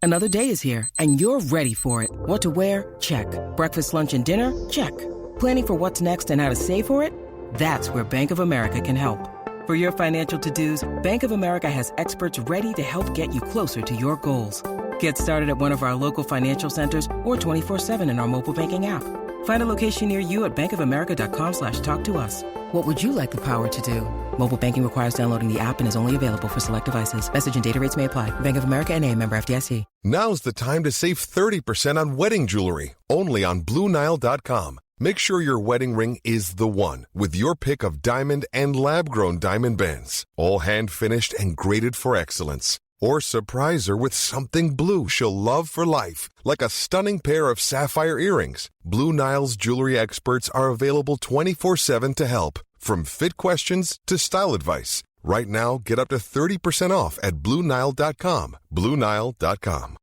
Another day is here, and you're ready for it. What to wear? Check. Breakfast, lunch, and dinner? Check. Planning for what's next and how to save for it? That's where Bank of America can help. For your financial to-dos, Bank of America has experts ready to help get you closer to your goals. Get started at one of our local financial centers or 24/7 in our mobile banking app. Find a location near you at bankofamerica.com/talktous. What would you like the power to do? Mobile banking requires downloading the app and is only available for select devices. Message and data rates may apply. Bank of America N.A., member FDIC. Now's the time to save 30% on wedding jewelry, only on BlueNile.com. Make sure your wedding ring is the one with your pick of diamond and lab-grown diamond bands, all hand-finished and graded for excellence. Or surprise her with something blue she'll love for life, like a stunning pair of sapphire earrings. Blue Nile's jewelry experts are available 24/7 to help, from fit questions to style advice. Right now, get up to 30% off at BlueNile.com. BlueNile.com.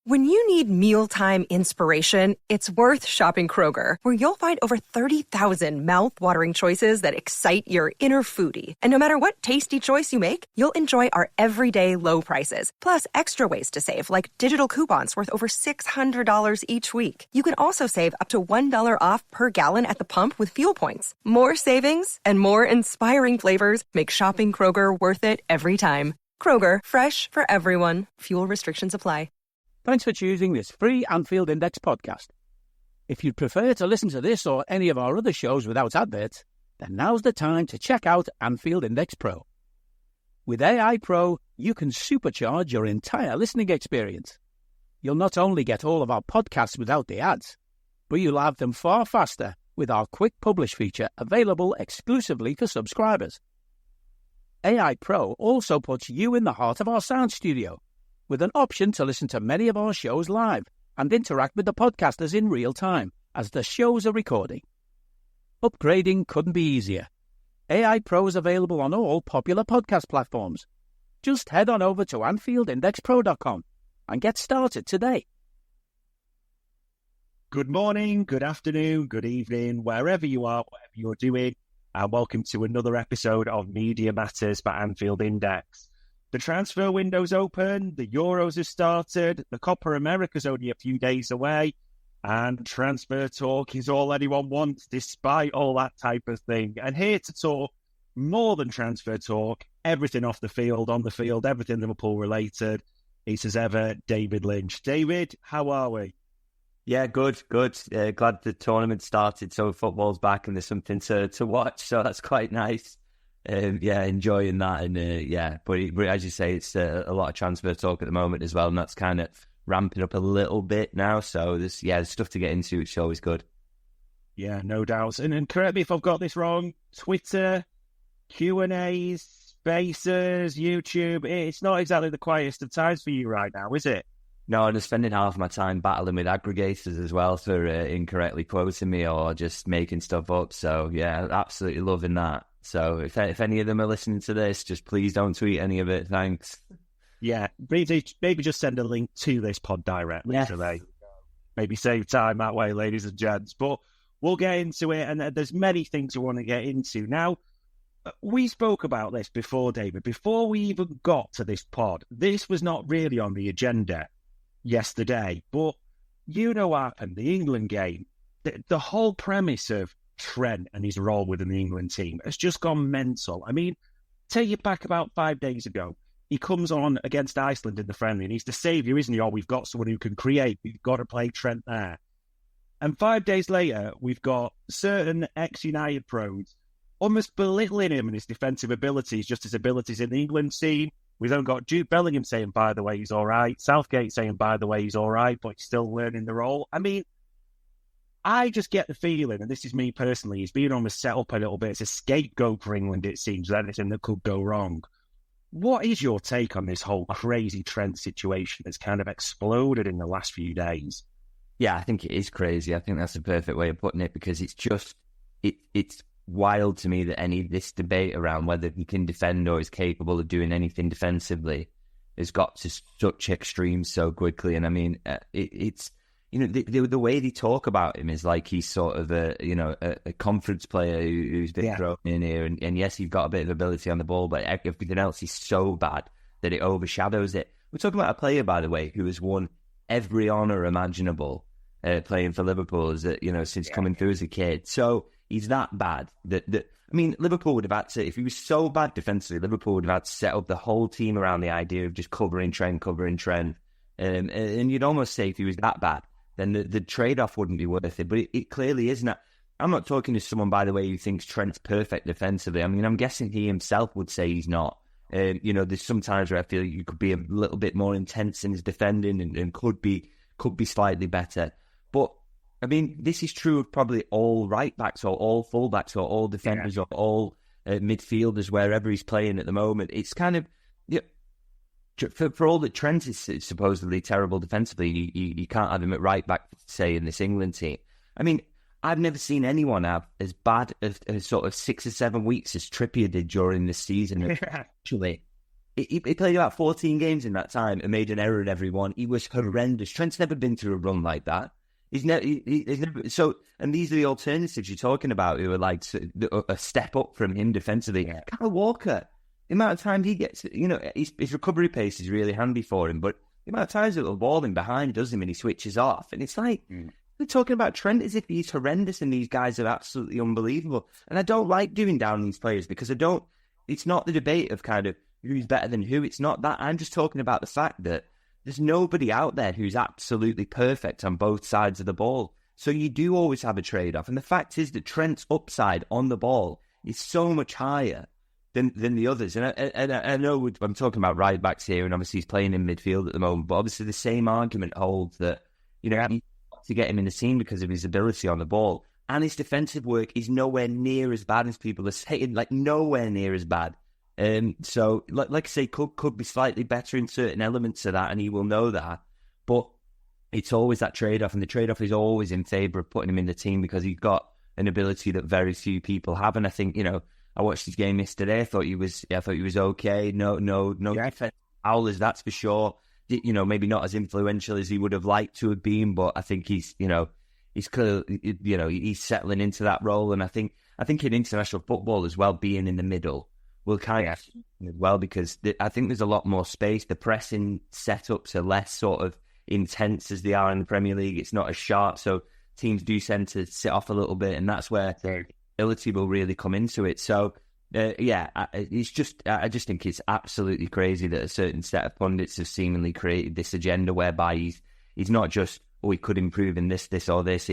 When you need mealtime inspiration, it's worth shopping Kroger, where you'll find over 30,000 mouth-watering choices that excite your inner foodie. And no matter what tasty choice you make, you'll enjoy our everyday low prices, plus extra ways to save, like digital coupons worth over $600 each week. You can also save up to $1 off per gallon at the pump with fuel points. More savings and more inspiring flavors make shopping Kroger worth it every time. Kroger, fresh for everyone. Fuel restrictions apply. Thanks for choosing this free Anfield Index podcast. If you'd prefer to listen to this or any of our other shows without adverts, then now's the time to check out Anfield Index Pro. With AI Pro, you can supercharge your entire listening experience. You'll not only get all of our podcasts without the ads, but you'll have them far faster with our Quick Publish feature available exclusively for subscribers. AI Pro also puts you in the heart of our sound studio, with an option to listen to many of our shows live and interact with the podcasters in real time as the shows are recording. Upgrading couldn't be easier. AI Pro is available on all popular podcast platforms. Just head on over to AnfieldIndexPro.com and get started today. Good morning, good afternoon, good evening, wherever you are, whatever you're doing, and welcome to another episode of Media Matters by Anfield Index. The transfer window's open, the Euros have started, the Copa America's only a few days away, and transfer talk is all anyone wants, despite all that type of thing. And here to talk more than transfer talk, everything off the field, on the field, everything Liverpool related, is as ever, David Lynch. David, how are we? Yeah, good. Glad the tournament started, so football's back and there's something to watch, so that's quite nice. Enjoying that, and but as you say, it's a lot of transfer talk at the moment as well, and that's kind of ramping up a little bit now. So there's stuff to get into, which is always good. Yeah, no doubts. And correct me if I've got this wrong. Twitter, Q&As, Spaces, YouTube. It's not exactly the quietest of times for you right now, is it? No, I'm just spending half my time battling with aggregators as well for incorrectly quoting me or just making stuff up. So yeah, absolutely loving that. So if any of them are listening to this, just please don't tweet any of it. Thanks. Yeah, maybe just send a link to this pod directly today. Maybe save time that way, ladies and gents. But we'll get into it, and there's many things we want to get into. Now, we spoke about this before, David. Before we even got to this pod, this was not really on the agenda yesterday. But you know what happened, the England game. The whole premise of Trent and his role within the England team has just gone mental. I mean, take you back about 5 days ago, he comes on against Iceland in the friendly and he's the saviour, isn't he? Oh, we've got someone who can create. We've got to play Trent there. And 5 days later, we've got certain ex-United pros almost belittling him and his defensive abilities, just his abilities in the England scene. We've then got Jude Bellingham saying, by the way, he's all right. Southgate saying, by the way, he's all right, but he's still learning the role. I mean, I just get the feeling, and this is me personally, he's being almost set up a little bit. It's a scapegoat for England, it seems, anything that could go wrong. What is your take on this whole crazy Trent situation that's kind of exploded in the last few days? Yeah, I think it is crazy. I think that's the perfect way of putting it, because it's just, it's wild to me that any of this debate around whether he can defend or is capable of doing anything defensively has got to such extremes so quickly. And I mean, it's, you know, the way they talk about him is like he's sort of a conference player who's been thrown in here. And yes, he's got a bit of ability on the ball, but everything else is so bad that it overshadows it. We're talking about a player, by the way, who has won every honour imaginable playing for Liverpool, since coming through as a kid. So he's that bad. Liverpool would have had to, if he was so bad defensively, Liverpool would have had to set up the whole team around the idea of just covering Trent. And you'd almost say if he was that bad, then the trade-off wouldn't be worth it. But it clearly isn't. I'm not talking to someone, by the way, who thinks Trent's perfect defensively. I mean, I'm guessing he himself would say he's not. There's some times where I feel you could be a little bit more intense in his defending and could be slightly better. But I mean, this is true of probably all right backs or all full backs or all defenders or all midfielders wherever he's playing at the moment. It's kind of for all that Trent is supposedly terrible defensively, you can't have him at right back, say, in this England team. I mean, I've never seen anyone have as bad as sort of 6 or 7 weeks as Trippier did during this season. Actually, he played about 14 games in that time and made an error in every one. He was horrendous. Trent's never been through a run like that. He's never. So, and these are the alternatives you're talking about, who are like a step up from him defensively. Kyle Walker, the amount of time he gets, his recovery pace is really handy for him, but the amount of times that the ball in behind does him and he switches off, and it's like. We're talking about Trent as if he's horrendous and these guys are absolutely unbelievable. And I don't like doing down these players because it's not the debate of kind of who's better than who. It's not that. I'm just talking about the fact that there's nobody out there who's absolutely perfect on both sides of the ball. So you do always have a trade-off. And the fact is that Trent's upside on the ball is so much higher than the others. And I know I'm talking about right backs here, and obviously he's playing in midfield at the moment, but obviously the same argument holds that, to get him in the team because of his ability on the ball. And his defensive work is nowhere near as bad as people are saying, like nowhere near as bad. So, like I say, could be slightly better in certain elements of that, and he will know that. But it's always that trade-off, and the trade-off is always in favour of putting him in the team because he's got an ability that very few people have. And I think, I watched his game yesterday. I thought he was okay. No defensive howlers, that's for sure. Maybe not as influential as he would have liked to have been, but I think he's clear, he's settling into that role. And I think in international football as well, being in the middle will kind of as well, because I think there's a lot more space. The pressing setups are less sort of intense as they are in the Premier League. It's not as sharp, so teams do tend to sit off a little bit, and that's where their ability will really come into it. So. I just think it's absolutely crazy that a certain set of pundits have seemingly created this agenda whereby he's not just, he could improve in this or this.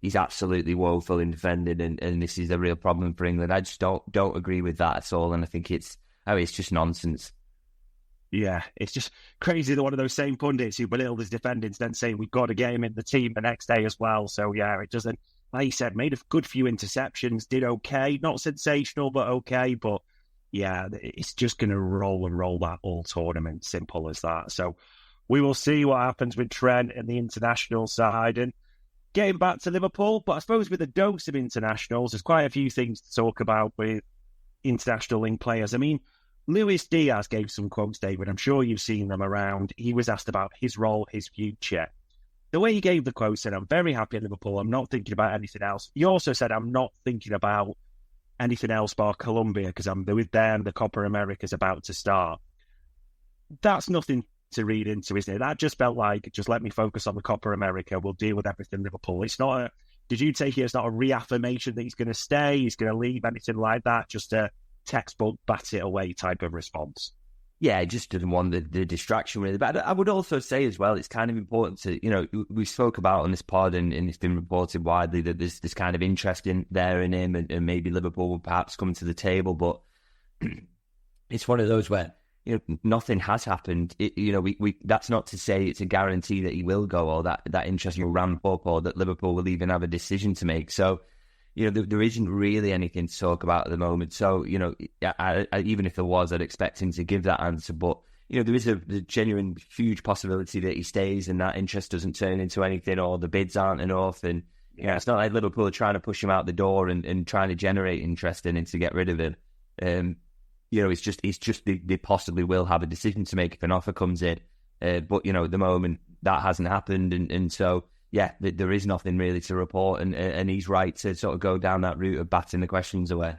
He's absolutely woeful in defending, and this is a real problem for England. I just don't agree with that at all, and I think it's just nonsense. Yeah, it's just crazy that one of those same pundits who belittled his defending then saying we've got to get him in the team the next day as well. So yeah, it doesn't. Like you said, made a good few interceptions, did okay. Not sensational, but okay. But yeah, it's just going to roll that all tournament. Simple as that. So we will see what happens with Trent and the international side. And getting back to Liverpool, but I suppose with a dose of internationals, there's quite a few things to talk about with international link players. I mean, Luis Diaz gave some quotes, David. I'm sure you've seen them around. He was asked about his role, his future. The way he gave the quote said, I'm very happy at Liverpool. I'm not thinking about anything else. He also said, I'm not thinking about anything else bar Colombia because I'm with them. The Copa America's about to start. That's nothing to read into, isn't it? That just felt like, just let me focus on the Copa America. We'll deal with everything Liverpool. It's not did you take it as not a reaffirmation that he's going to stay, he's going to leave, anything like that? Just a textbook, bat it away type of response. Yeah, he just didn't want the distraction really. But I would also say as well, it's kind of important to, we spoke about on this pod and it's been reported widely that there's this kind of interest in him and maybe Liverpool will perhaps come to the table. But it's one of those where, nothing has happened. We that's not to say it's a guarantee that he will go or that interest will ramp up or that Liverpool will even have a decision to make. So, there isn't really anything to talk about at the moment. So, I, even if there was, I'd expect him to give that answer. But, there is a genuine, huge possibility that he stays and that interest doesn't turn into anything or the bids aren't enough. And, it's not like Liverpool are trying to push him out the door and trying to generate interest in him to get rid of him. It's just they possibly will have a decision to make if an offer comes in. But, at the moment, that hasn't happened. And so... yeah, there is nothing really to report, and he's right to sort of go down that route of batting the questions away.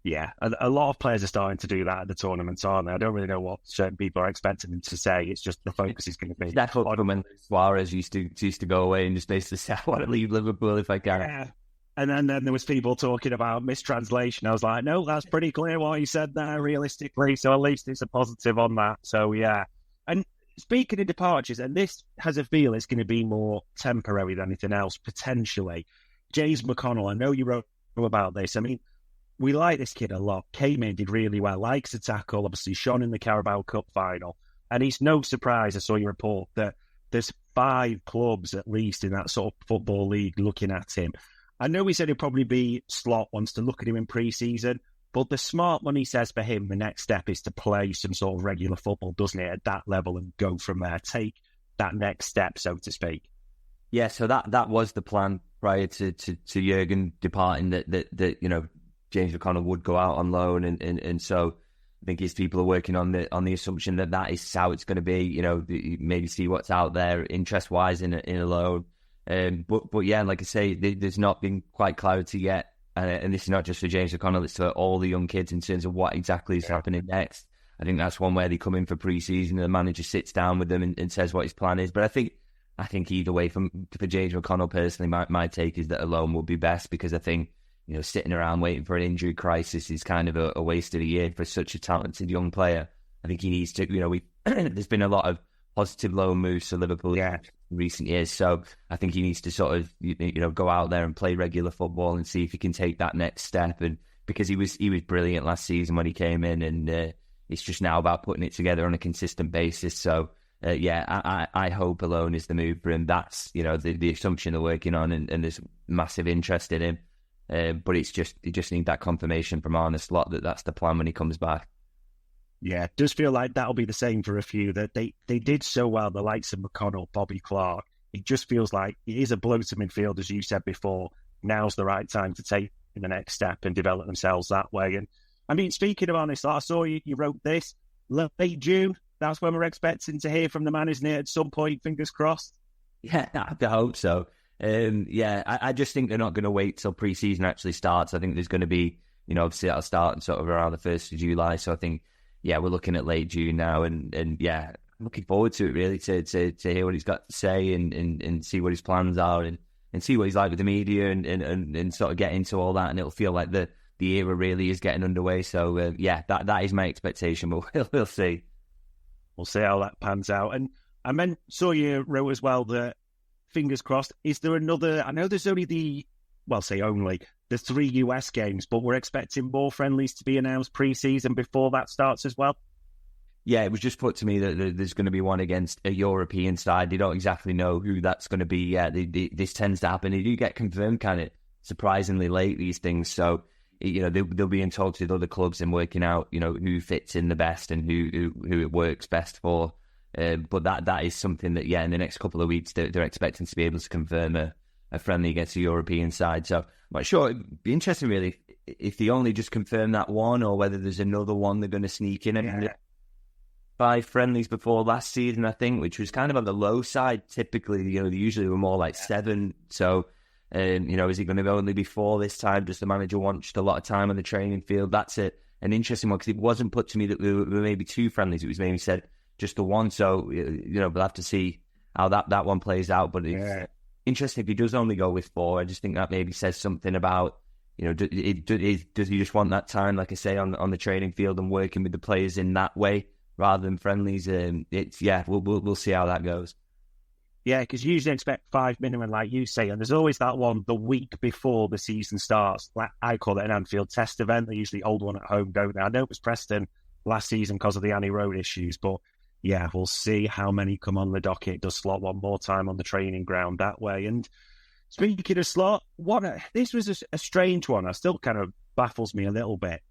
Yeah, a lot of players are starting to do that at the tournament, aren't they? I don't really know what certain people are expecting them to say. It's just the focus is going to be. That's what when Suarez used to go away and just basically say, I want to leave Liverpool if I can. Yeah. And then there was people talking about mistranslation. I was like, no, that's pretty clear what he said there, realistically. So at least it's a positive on that. So, yeah. And speaking of departures, and this has a feel it's going to be more temporary than anything else, potentially. James McConnell, I know you wrote about this. I mean, we like this kid a lot. Came in, did really well, likes to tackle, obviously shone in the Carabao Cup final. And it's no surprise, I saw your report, that there's 5 clubs at least in that sort of football league looking at him. I know he said he'll probably be Slot wants to look at him in pre-season, but the smart money says for him the next step is to play some sort of regular football, doesn't it, at that level and go from there, take that next step, so to speak. Yeah, so that was the plan prior to Jurgen departing, that you know, James McConnell would go out on loan, and so I think his people are working on the assumption that is how it's going to be. You know, maybe see what's out there interest wise in a loan. But yeah, like I say, there's not been quite clarity yet, and this is not just for James McConnell; it's for all the young kids in terms of what exactly is happening next. I think that's one where they come in for pre-season, and the manager sits down with them and says what his plan is. But I think either way, for James McConnell personally, my take is that a loan would be best, because I think, you know, sitting around waiting for an injury crisis is kind of a waste of a year for such a talented young player. I think he needs to, you know, there's been a lot of positive loan moves to Liverpool in recent years, so I think he needs to sort of, you know, go out there and play regular football and see if he can take that next step. And because he was brilliant last season when he came in, and it's just now about putting it together on a consistent basis. So I hope a loan is the move for him. That's, you know, the assumption they're working on, and there's massive interest in him. But you just need that confirmation from Arne Slot that that's the plan when he comes back. Yeah, it does feel like that'll be the same for a few, that they did so well, the likes of McConnell, Bobby Clark. It just feels like it is a blow to midfield, as you said before. Now's the right time to take the next step and develop themselves that way. And I mean, speaking of Arne Slot, I saw you wrote this, late June. That's when we're expecting to hear from the man, isn't it, at some point, fingers crossed? Yeah, I hope so. I just think they're not going to wait till pre-season actually starts. I think there's going to be, you know, obviously that'll start sort of around the 1st of July. So I think, yeah, we're looking at late June now, and yeah, looking forward to it really, to hear what he's got to say and see what his plans are, and see what he's like with the media, and sort of get into all that, and it'll feel like the era really is getting underway. So yeah, that is my expectation, but we'll see. We'll see how that pans out. And I saw you wrote as well that, fingers crossed, is there another, I know there's only the 3 US games, but we're expecting more friendlies to be announced pre-season before that starts as well? Yeah, it was just put to me that there's going to be one against a European side. They don't exactly know who that's going to be yet. This tends to happen. They do get confirmed kind of surprisingly late, these things. So, you know, they'll be in talks with other clubs and working out, you know, who fits in the best and who it works best for. But that is something that, yeah, in the next couple of weeks, they're expecting to be able to confirm a friendly against a European side. So I'm not sure. It'd be interesting, really, if they only just confirm that one, or whether there's another one they're going to sneak in. And 5 friendlies before last season, I think, which was kind of on the low side. Typically, you know, they usually were more like 7. So, you know, is it going to only be 4 this time? Does the manager want just a lot of time on the training field? That's an interesting one, because it wasn't put to me that there were maybe 2 friendlies. It was maybe said just the one. So, you know, we'll have to see how that one plays out. But it's interesting if he does only go with 4. I just think that maybe says something about, you know, does he just want that time, like I say, on the training field and working with the players in that way rather than friendlies? We'll see how that goes. Yeah, because you usually expect 5 minimum, like you say, and there's always that one the week before the season starts. Like I call it an Anfield test event. They usually hold one at home, don't they? I know it was Preston last season because of the Annie Road issues, but yeah, we'll see how many come on the docket. Does Slot one more time on the training ground that way? And speaking of Slot, this was a strange one. It still kind of baffles me a little bit.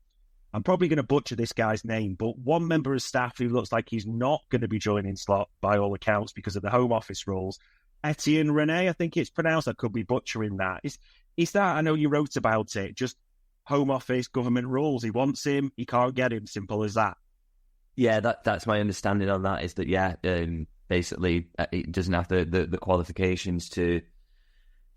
I'm probably going to butcher this guy's name, but one member of staff who looks like he's not going to be joining Slot by all accounts because of the Home Office rules, Etienne Rene, I think it's pronounced. I could be butchering that. Is that, I know you wrote about it, just Home Office, government rules. He wants him, he can't get him, simple as that. Yeah, that's my understanding on that, is that, basically it doesn't have the qualifications to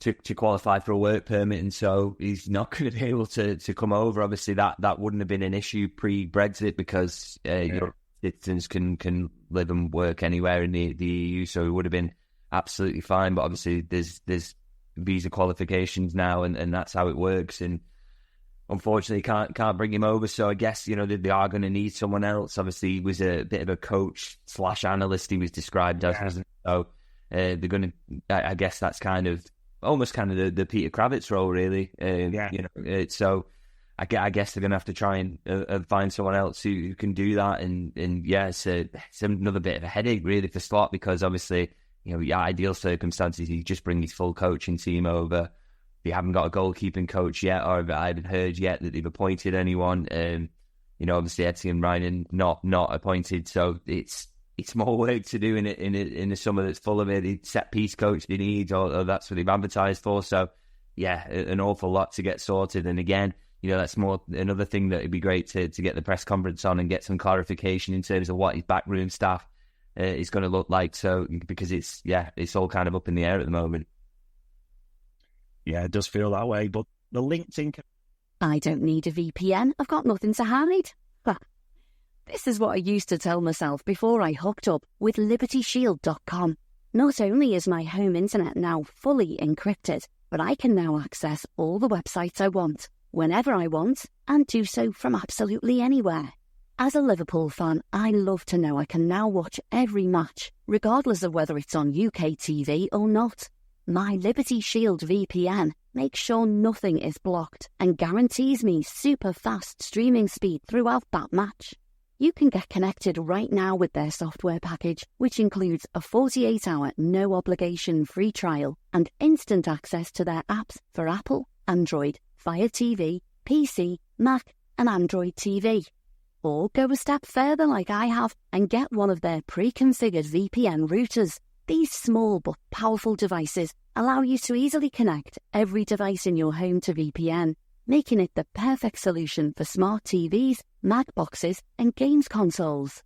to qualify for a work permit, and so he's not going to be able to come over. Obviously, that wouldn't have been an issue pre-Brexit because your citizens can live and work anywhere in the EU, so it would have been absolutely fine. But obviously, there's visa qualifications now, and that's how it works. And unfortunately, can't bring him over. So I guess they are going to need someone else. Obviously, he was a bit of a coach / analyst. He was described as, wasn't he? So they're going to. I guess that's almost the Peter Kravitz role, really. So I guess they're going to have to try and find someone else who can do that. And it's another bit of a headache, really, for Slot, because obviously, your ideal circumstances, you just bring his full coaching team over. They haven't got a goalkeeping coach yet, or I haven't heard yet that they've appointed anyone. Obviously Etienne Ryan not appointed, so it's more work to do in a summer that's full of it. The set piece coach they need, or that's what they've advertised for. So an awful lot to get sorted. And again, that's more another thing that it'd be great to get the press conference on and get some clarification in terms of what his backroom staff is going to look like. So because it's all kind of up in the air at the moment. Yeah, it does feel that way. But the LinkedIn. I don't need a VPN. I've got nothing to hide. This is what I used to tell myself before I hooked up with LibertyShield.com. Not only is my home internet now fully encrypted, but I can now access all the websites I want, whenever I want, and do so from absolutely anywhere. As a Liverpool fan, I love to know I can now watch every match, regardless of whether it's on UK TV or not. My Liberty Shield VPN makes sure nothing is blocked and guarantees me super fast streaming speed throughout that match. You can get connected right now with their software package, which includes a 48-hour no-obligation free trial and instant access to their apps for Apple, Android, Fire TV, PC, Mac and Android TV. Or go a step further like I have and get one of their pre-configured VPN routers. These small but powerful devices allow you to easily connect every device in your home to VPN, making it the perfect solution for smart TVs, Mac boxes and games consoles.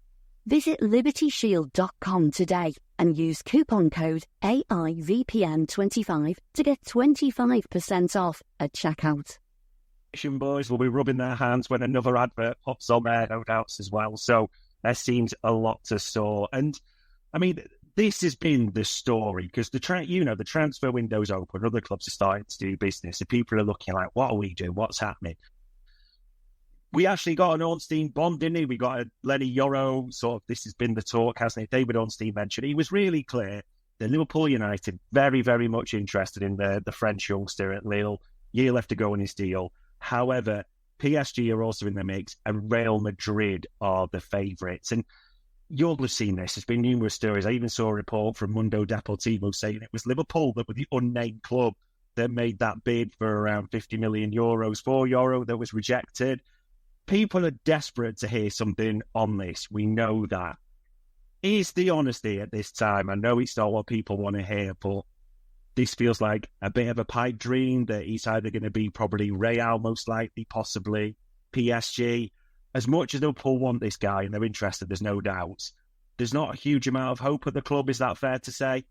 Visit LibertyShield.com today and use coupon code AIVPN25 to get 25% off at checkout. Boys will be rubbing their hands when another advert pops on there, no doubts as well. So there seems a lot to store. And I mean, this has been the story because the transfer window's open. Other clubs are starting to do business. And people are looking like, what are we doing? What's happening? We actually got an Ornstein bond, didn't we? We got a Lenny Yoro. Sort of, this has been the talk, hasn't it? David Ornstein mentioned he was really clear that Liverpool United very, very much interested in the French youngster at Lille. Year left to go on his deal. However, PSG are also in the mix, and Real Madrid are the favourites. And you'll have seen this. There's been numerous stories. I even saw a report from Mundo Deportivo saying it was Liverpool that were the unnamed club that made that bid for around 50 million euros for Yoro that was rejected. People are desperate to hear something on this. We know that. Is the honesty at this time? I know it's not what people want to hear, but this feels like a bit of a pipe dream that he's either going to be probably Real, most likely, possibly PSG. As much as Liverpool want this guy and they're interested, there's no doubt. There's not a huge amount of hope at the club. Is that fair to say?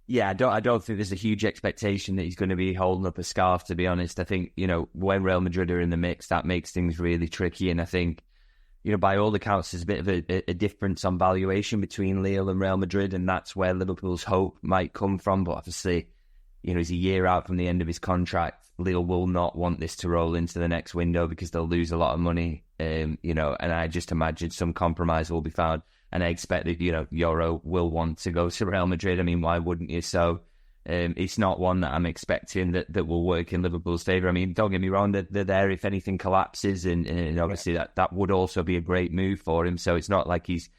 Yeah, I don't think there's a huge expectation that he's going to be holding up a scarf, to be honest. I think, when Real Madrid are in the mix, that makes things really tricky. And I think, by all accounts, there's a bit of a difference on valuation between Lille and Real Madrid, and that's where Liverpool's hope might come from. But obviously, he's a year out from the end of his contract. Lille will not want this to roll into the next window because they'll lose a lot of money, and I just imagine some compromise will be found. And I expect that, Yoro will want to go to Real Madrid. I mean, why wouldn't you? So it's not one that I'm expecting that will work in Liverpool's favour. I mean, don't get me wrong, they're there if anything collapses, and obviously that would also be a great move for him. So it's not like he's,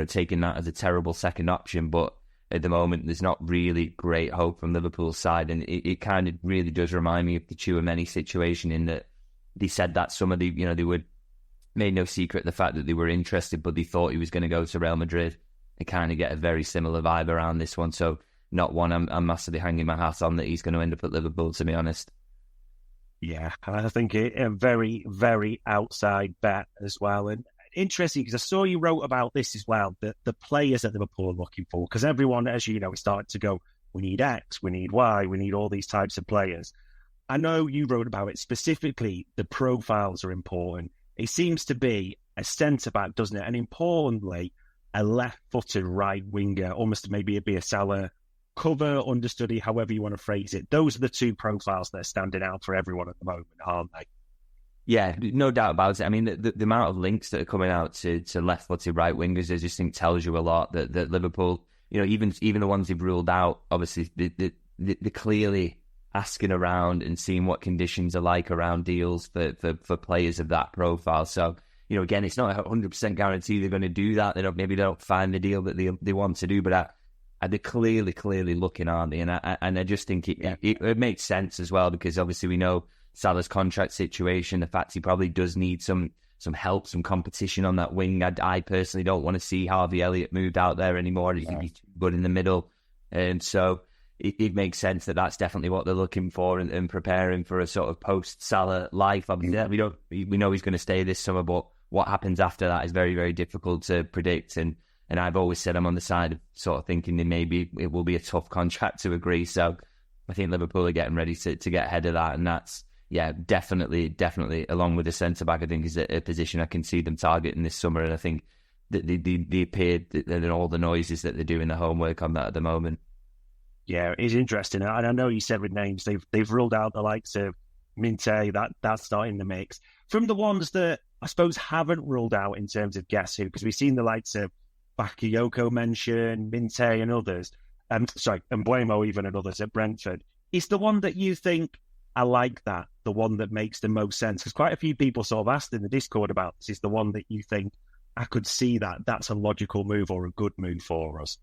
taking that as a terrible second option, but at the moment, there's not really great hope from Liverpool's side. And it kind of really does remind me of the Tchouaméni situation in that they said that some of the, they would made no secret of the fact that they were interested, but they thought he was going to go to Real Madrid. I kind of get a very similar vibe around this one. So not one I'm massively hanging my hat on that he's going to end up at Liverpool, to be honest. Yeah, I think a very, very outside bet as well. And interesting, because I saw you wrote about this as well, that the players that Liverpool are looking for, because everyone, as you know, is starting to go, we need X, we need Y, we need all these types of players. I know you wrote about it specifically. The profiles are important. It seems to be a centre-back, doesn't it? And importantly, a left-footed right winger, almost maybe be a Salah cover, understudy, however you want to phrase it. Those are the two profiles that are standing out for everyone at the moment, aren't they? Yeah, no doubt about it. I mean, the amount of links that are coming out to left-footed right wingers, I just think tells you a lot that Liverpool, even the ones they've ruled out, obviously, they're clearly asking around and seeing what conditions are like around deals for players of that profile. So, again, it's not a 100% guarantee they're going to do that. Maybe they don't find the deal that they want to do, but they're clearly looking, aren't they? And I just think it makes sense as well, because obviously we know Salah's contract situation, the fact he probably does need some help, some competition on that wing. I personally don't want to see Harvey Elliott moved out there anymore. He's too good in the middle. And so it makes sense that that's definitely what they're looking for and preparing for a sort of post-Salah life. Obviously, we know he's going to stay this summer, but what happens after that is very, very difficult to predict. And I've always said I'm on the side of sort of thinking that maybe it will be a tough contract to agree. So I think Liverpool are getting ready to get ahead of that. And that's, definitely, along with the centre-back, I think is a position I can see them targeting this summer. And I think that they appeared, and all the noises that they're doing the homework on that at the moment. Yeah, it's interesting. And I know you said with names, they've ruled out the likes of Minte, that's not in the mix. From the ones that I suppose haven't ruled out in terms of guess who, because we've seen the likes of Bakayoko mentioned, Minte and others, and Mbuemo even and others at Brentford. Is the one that you think, I like that, the one that makes the most sense? Because quite a few people sort of asked in the Discord about this. Is the one that you think, I could see that's a logical move or a good move for us?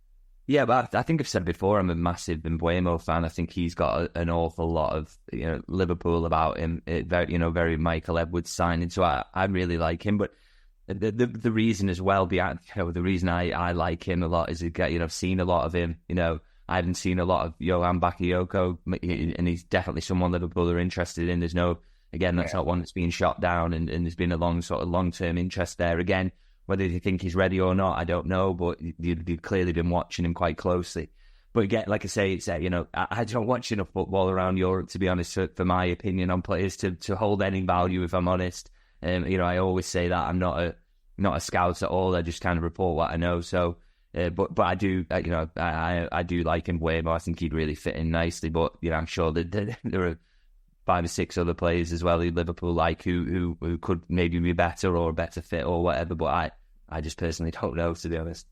Yeah, but I think I've said before, I'm a massive Mbuemo fan. I think he's got an awful lot of Liverpool about him. Very Michael Edwards signing. So I really like him. But the reason as well behind the reason I like him a lot is I've seen a lot of him. I haven't seen a lot of Johan Bakayoko, and he's definitely someone Liverpool are interested in. There's that's not one that's been shot down, and there's been a long-term interest there. Again, whether they think he's ready or not, I don't know, but they've clearly been watching him quite closely. But again, like I say, it's I don't watch enough football around Europe, to be honest, for my opinion on players to hold any value, if I'm honest. I always say that I'm not a scout at all. I just kind of report what I know. So, but I do, I do like Mbuemo. I think he'd really fit in nicely. But I'm sure that there are 5 or 6 other players as well who Liverpool like who could maybe be better or a better fit or whatever. But I just personally don't know, to be honest.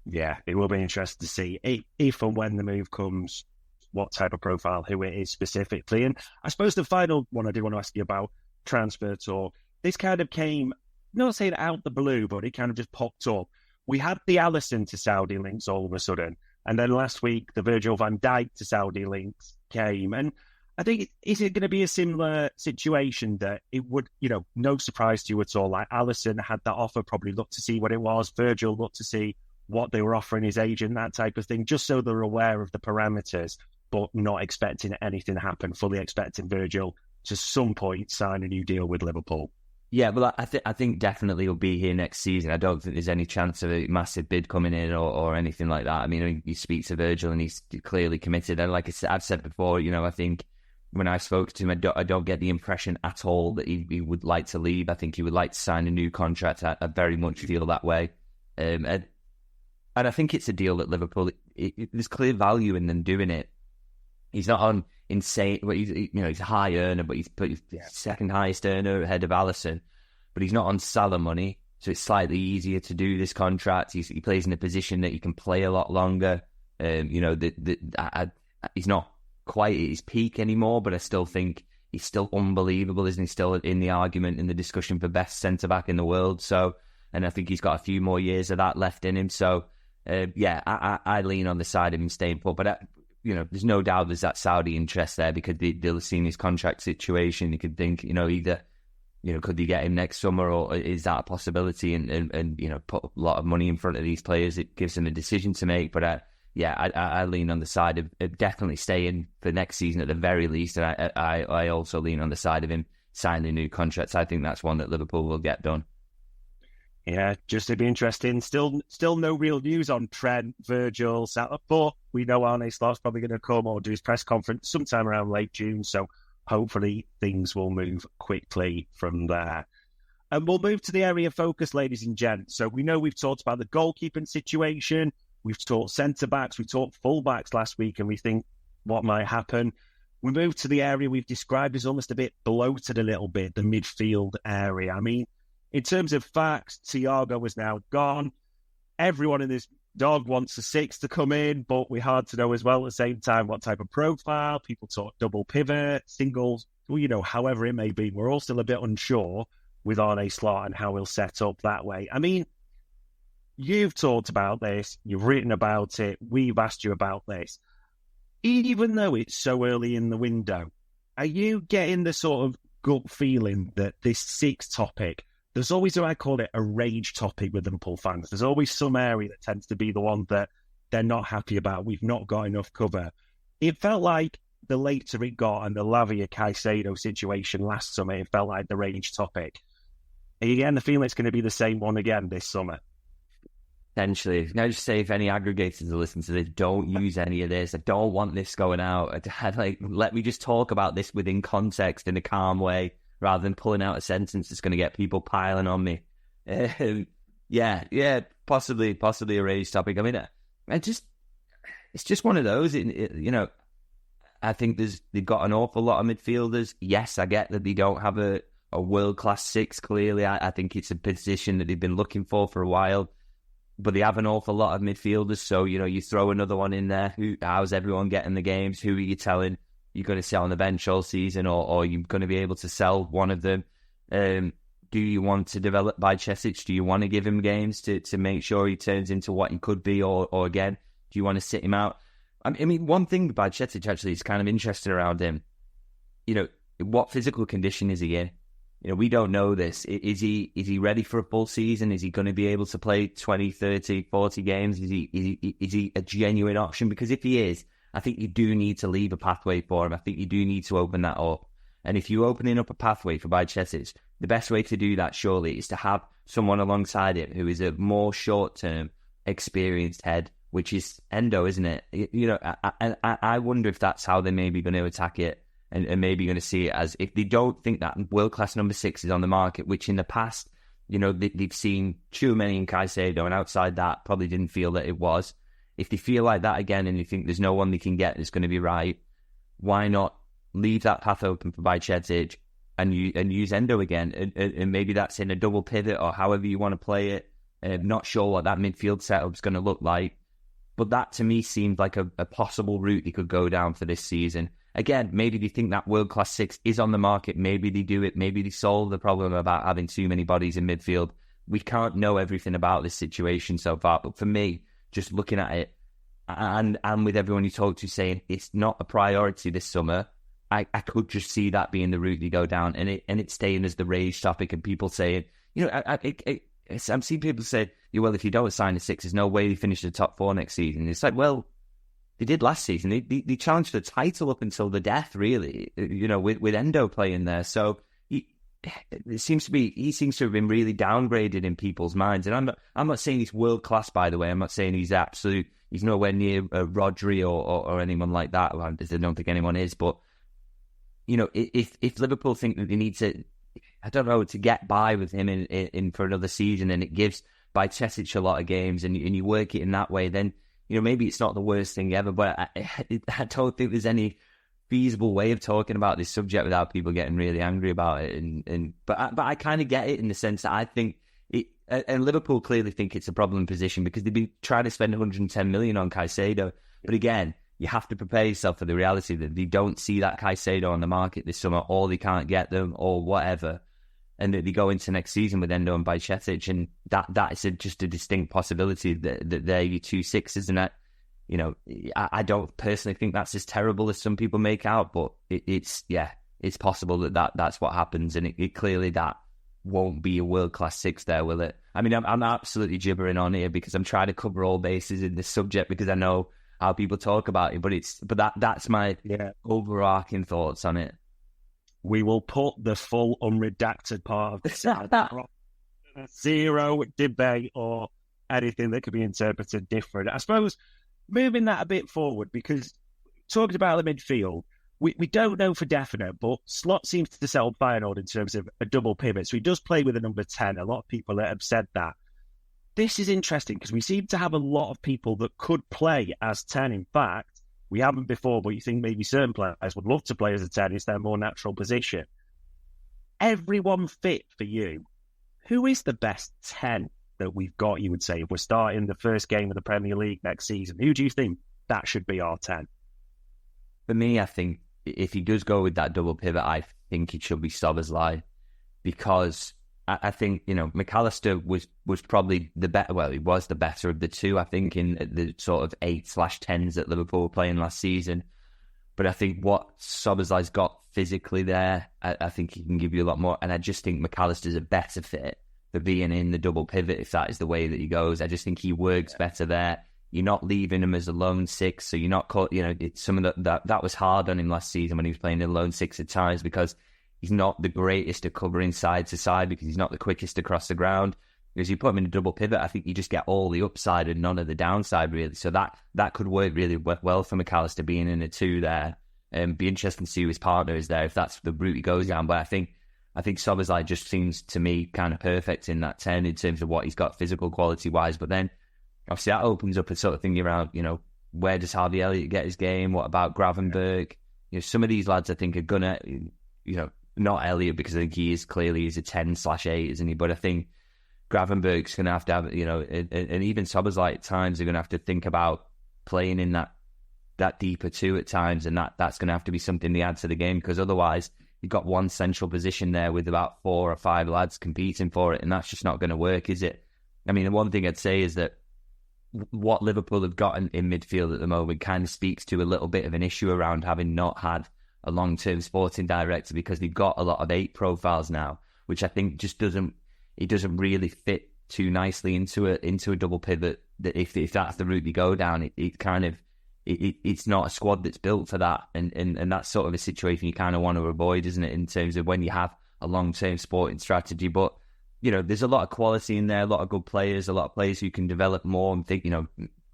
Yeah, it will be interesting to see if and when the move comes, what type of profile, who it is specifically. And I suppose the final one I do want to ask you about, transfer talk. This kind of came, not saying out the blue, but it kind of just popped up. We had the Alisson to Saudi links all of a sudden. And then last week, the Virgil van Dijk to Saudi links came. And I think, is it going to be a similar situation that it would, no surprise to you at all? Like Alisson had that offer, probably looked to see what it was. Virgil looked to see what they were offering his agent, that type of thing, just so they're aware of the parameters, but not expecting anything to happen, fully expecting Virgil to some point sign a new deal with Liverpool. Yeah, well, I think definitely he'll be here next season. I don't think there's any chance of a massive bid coming in or anything like that. I mean, you speak to Virgil and he's clearly committed. And like I've said before, I think when I spoke to him, I don't get the impression at all that he would like to leave. I think he would like to sign a new contract. I very much feel that way. And I think it's a deal that Liverpool, there's clear value in them doing it. He's not on insane, but he's a high earner, but he's second highest earner ahead of Alisson, but he's not on Salah money, so it's slightly easier to do this contract. He plays in a position that he can play a lot longer. He's not quite at his peak anymore, but I still think he's still unbelievable, isn't he? Still in the argument, in the discussion for best centre-back in the world. So, and I think he's got a few more years of that left in him. So, I lean on the side of him staying put, but there's no doubt there's that Saudi interest there because they'll have seen his contract situation. You could think, either, could they get him next summer or is that a possibility? And put a lot of money in front of these players. It gives them a decision to make. But I lean on the side of definitely staying for next season at the very least. And I also lean on the side of him signing new contracts. I think that's one that Liverpool will get done. Yeah, just to be interesting. Still no real news on Trent, Virgil, Salah, but we know Arne Slot's probably going to come or do his press conference sometime around late June, so hopefully things will move quickly from there. And we'll move to the area of focus, ladies and gents. So we know we've talked about the goalkeeping situation, we've talked centre-backs, we talked full-backs last week, and we think what might happen. We move to the area we've described as almost a bit bloated a little bit, the midfield area. I mean, in terms of facts, Thiago is now gone. Everyone in this dog wants a six to come in, but we're hard to know as well at the same time what type of profile. People talk double pivot, singles, well, however it may be. We're all still a bit unsure with Arne Slot and how he'll set up that way. I mean, you've talked about this, you've written about it, we've asked you about this. Even though it's so early in the window, are you getting the sort of gut feeling that this six topic, there's always, I call it, a rage topic with Liverpool fans. There's always some area that tends to be the one that they're not happy about. We've not got enough cover. It felt like the later it got and the Lavia-Caicedo situation last summer, it felt like the rage topic. Are you getting the feeling it's going to be the same one again this summer? Potentially. Can I just say, if any aggregators are listening to this, don't use any of this. I don't want this going out. Let me just talk about this within context in a calm way, rather than pulling out a sentence that's going to get people piling on me. Possibly a raised topic. I mean, it's just one of those. I think they've got an awful lot of midfielders. Yes, I get that they don't have a world-class six, clearly. I think it's a position that they've been looking for a while. But they have an awful lot of midfielders, so, you throw another one in there. How's everyone getting the games? Who are you telling you're going to sit on the bench all season, or you're going to be able to sell one of them? Do you want to develop Bakayoko? Do you want to give him games to make sure he turns into what he could be, or again, do you want to sit him out? I mean, one thing about Bakayoko actually is kind of interesting around him. What physical condition is he in? We don't know this. Is he ready for a full season? Is he going to be able to play 20, 30, 40 games? Is he a genuine option? Because if he is, I think you do need to leave a pathway for him. I think you do need to open that up. And if you're opening up a pathway for Bakayoko, the best way to do that, surely, is to have someone alongside him who is a more short-term, experienced head, which is Endo, isn't it? I wonder if that's how they're maybe going to attack it. And maybe going to see it as, if they don't think that world-class number six is on the market, which in the past, they've seen Tchouameni and Caicedo, and outside that, probably didn't feel that it was. If they feel like that again and you think there's no one they can get that's going to be right, why not leave that path open for Bakayoko and use Endo again? And maybe that's in a double pivot or however you want to play it. I'm not sure what that midfield setup's going to look like. But that, to me, seemed like a possible route they could go down for this season. Again, maybe they think that world-class six is on the market. Maybe they do it. Maybe they solve the problem about having too many bodies in midfield. We can't know everything about this situation so far. But for me, just looking at it, and with everyone you talk to saying it's not a priority this summer, I could just see that being the route they go down, and it's staying as the rage topic, and people saying, I'm seeing people say, well, if you don't sign a six, there's no way they finish the top four next season. It's like, well, they did last season. They challenged the title up until the death, really, with Endo playing there. So he seems to have been really downgraded in people's minds. And I'm not saying he's world class, by the way. I'm not saying he's nowhere near Rodri or anyone like that. I don't think anyone is. But if Liverpool think that they need to, I don't know, to get by with him in for another season, and it gives Bakayoko a lot of games, and you work it in that way, then maybe it's not the worst thing ever. But I don't think there's any feasible way of talking about this subject without people getting really angry about it. But I kind of get it in the sense that I think it, and Liverpool clearly think it's a problem position because they've been trying to spend 110 million on Caicedo. But again, you have to prepare yourself for the reality that they don't see that Caicedo on the market this summer, or they can't get them, or whatever. And that they go into next season with Endo and Bakayoko, and that is just a distinct possibility that they're your 2 sixes. And that, I don't personally think that's as terrible as some people make out, but it's possible that's what happens, and it clearly that won't be a world class six there, will it? I mean, I'm absolutely gibbering on here because I'm trying to cover all bases in this subject because I know how people talk about it, but that's my overarching thoughts on it. We will put the full unredacted part of this Zero debate or anything that could be interpreted different. I suppose moving that a bit forward, because talking about the midfield, we don't know for definite, but Slot seems to sell Feyenoord in terms of a double pivot. So he does play with a number 10. A lot of people have said that. This is interesting because we seem to have a lot of people that could play as 10. In fact, we haven't before, but you think maybe certain players would love to play as a 10. It's their more natural position. Everyone fit for you. Who is the best 10 that we've got, you would say, if we're starting the first game of the Premier League next season? Who do you think that should be our 10? For me, I think if he does go with that double pivot, I think it should be Szoboszlai, because I think, McAllister was probably the better. Well, he was the better of the two, I think, in the sort of 8/10s that Liverpool were playing last season. But I think what Szoboszlai's got physically there, I think he can give you a lot more. And I just think McAllister's a better fit for being in the double pivot if that is the way that he goes. I just think he works better there. You're not leaving him as a lone six, so you're not caught. Some of that was hard on him last season when he was playing in lone six at times, because he's not the greatest at covering side to side, because he's not the quickest across the ground. Because you put him in a double pivot, I think you just get all the upside and none of the downside, really. So that could work really well for McAllister being in a two there. Be interesting to see who his partner is there if that's the route he goes down. But I think Szoboszlai just seems to me kind of perfect in that 10 in terms of what he's got physical quality wise. But then obviously that opens up a sort of thing around, where does Harvey Elliott get his game? What about Gravenberg? Some of these lads I think are gonna, not Elliott, because I think he's a 10/8, isn't he? But I think Gravenberg's going to have, and even Szoboszlai at times are going to have to think about playing in that deeper two at times, and that's going to have to be something they add to the game, because otherwise you've got one central position there with about 4 or 5 lads competing for it, and that's just not going to work, is it? I mean, the one thing I'd say is that what Liverpool have got in midfield at the moment kind of speaks to a little bit of an issue around having not had a long-term sporting director, because they've got a lot of 8 profiles now, which I think just doesn't really fit too nicely into a double pivot. That if that's the route you go down, it's not a squad that's built for that, and that's sort of a situation you kind of want to avoid, isn't it? In terms of when you have a long-term sporting strategy, but there's a lot of quality in there, a lot of good players, a lot of players who can develop more. And think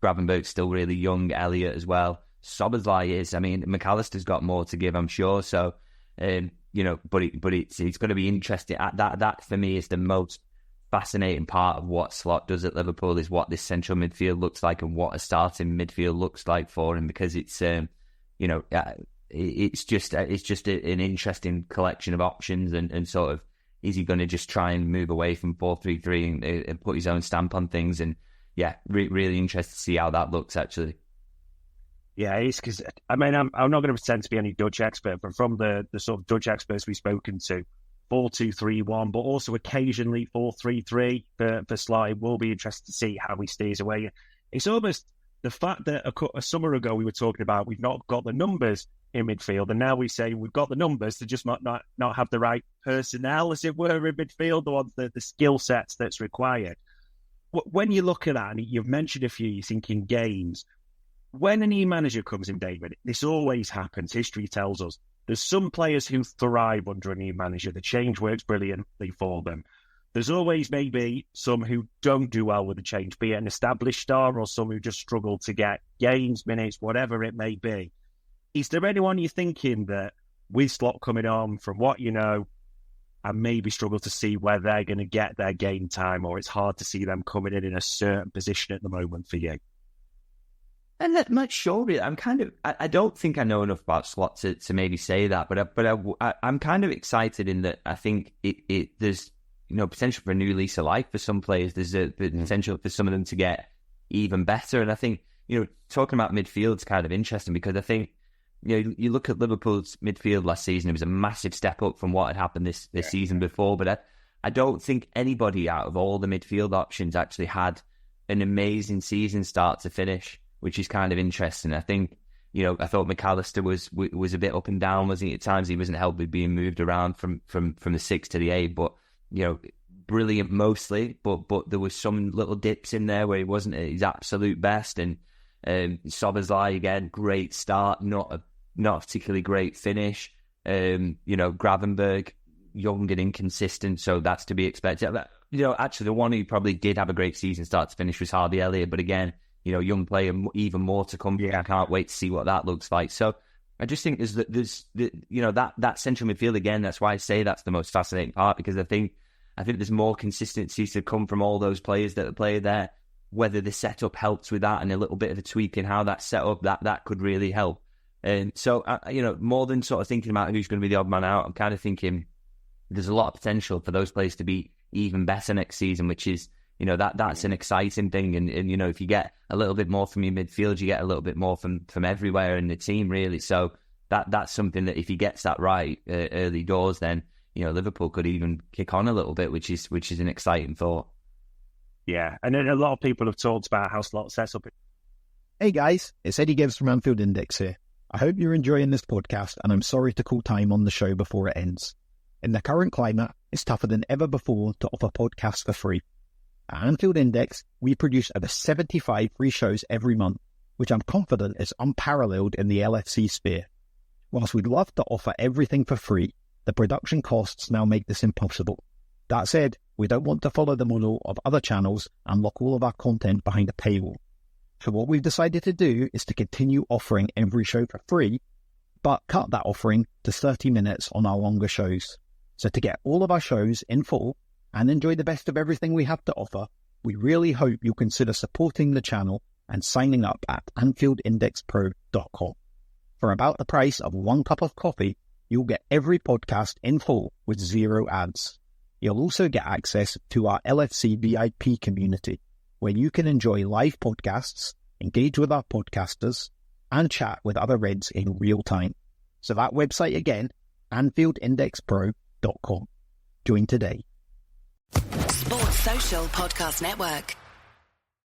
Gravenberg's still really young, Elliott as well. Szoboszlai is. I mean, McAllister's got more to give, I'm sure. So, but it's going to be interesting. That for me is the most fascinating part of what Slot does at Liverpool, is what this central midfield looks like and what a starting midfield looks like for him, because it's just an interesting collection of options, and sort of, is he going to just try and move away from 4-3-3 and put his own stamp on things? And really interested to see how that looks, actually. Yeah, it's because, I'm not going to pretend to be any Dutch expert, but from the sort of Dutch experts we've spoken to, 4-2-3-1, but also occasionally 4-3-3 for Sly. We'll be interested to see how he stays away. It's almost the fact that a summer ago we were talking about we've not got the numbers in midfield, and now we say we've got the numbers to just not have the right personnel, as it were, in midfield, the skill sets that's required. When you look at that, and you've mentioned a few, you think in games, when a new manager comes in, David, this always happens. History tells us there's some players who thrive under a new manager. The change works brilliantly for them. There's always maybe some who don't do well with the change, be it an established star or some who just struggle to get games, minutes, whatever it may be. Is there anyone you're thinking that, with Slot coming on, from what you know, and maybe struggle to see where they're going to get their game time, or it's hard to see them coming in a certain position at the moment for you? I'm not sure, really. I don't think I know enough about Slot to maybe say that, but I'm kind of excited in that I think there's potential for a new lease of life for some players. There's a potential for some of them to get even better, and I think talking about midfield's kind of interesting, because I think you look at Liverpool's midfield last season, it was a massive step up from what had happened this season before, but I don't think anybody out of all the midfield options actually had an amazing season start to finish, which is kind of interesting. I think, I thought McAllister was a bit up and down, wasn't he? At times he wasn't helped with being moved around from the 6 to the 8, but, brilliant mostly, but there was some little dips in there where he wasn't at his absolute best. And Szoboszlai, again, great start, not a particularly great finish. Gravenberg, young and inconsistent, so that's to be expected. But, actually, the one who probably did have a great season start to finish was Harvey Elliott. But again, young player, even more to come. Yeah. I can't wait to see what that looks like. So I just think there's that central midfield again. That's why I say that's the most fascinating part, because I think there's more consistency to come from all those players that play there. Whether the setup helps with that and a little bit of a tweak in how that's set up, that could really help. And so, more than sort of thinking about who's going to be the odd man out, I'm kind of thinking there's a lot of potential for those players to be even better next season, which is, that's an exciting thing. And if you get a little bit more from your midfield, you get a little bit more from everywhere in the team, really. So that's something that if he gets that right early doors, then, Liverpool could even kick on a little bit, which is an exciting thought. Yeah, and then a lot of people have talked about how Slot sets up. Hey guys, it's Eddie Gibbs from Anfield Index here. I hope you're enjoying this podcast, and I'm sorry to call time on the show before it ends. In the current climate, it's tougher than ever before to offer podcasts for free. At Anfield Index, we produce over 75 free shows every month, which I'm confident is unparalleled in the LFC sphere. Whilst we'd love to offer everything for free, the production costs now make this impossible. That said, we don't want to follow the model of other channels and lock all of our content behind a paywall. So what we've decided to do is to continue offering every show for free, but cut that offering to 30 minutes on our longer shows. So to get all of our shows in full and enjoy the best of everything we have to offer, we really hope you'll consider supporting the channel and signing up at AnfieldIndexPro.com. For about the price of 1 cup of coffee, you'll get every podcast in full with 0 ads. You'll also get access to our LFC VIP community, where you can enjoy live podcasts, engage with our podcasters, and chat with other Reds in real time. So that website again, AnfieldIndexPro.com. Join today. Sports Social Podcast Network.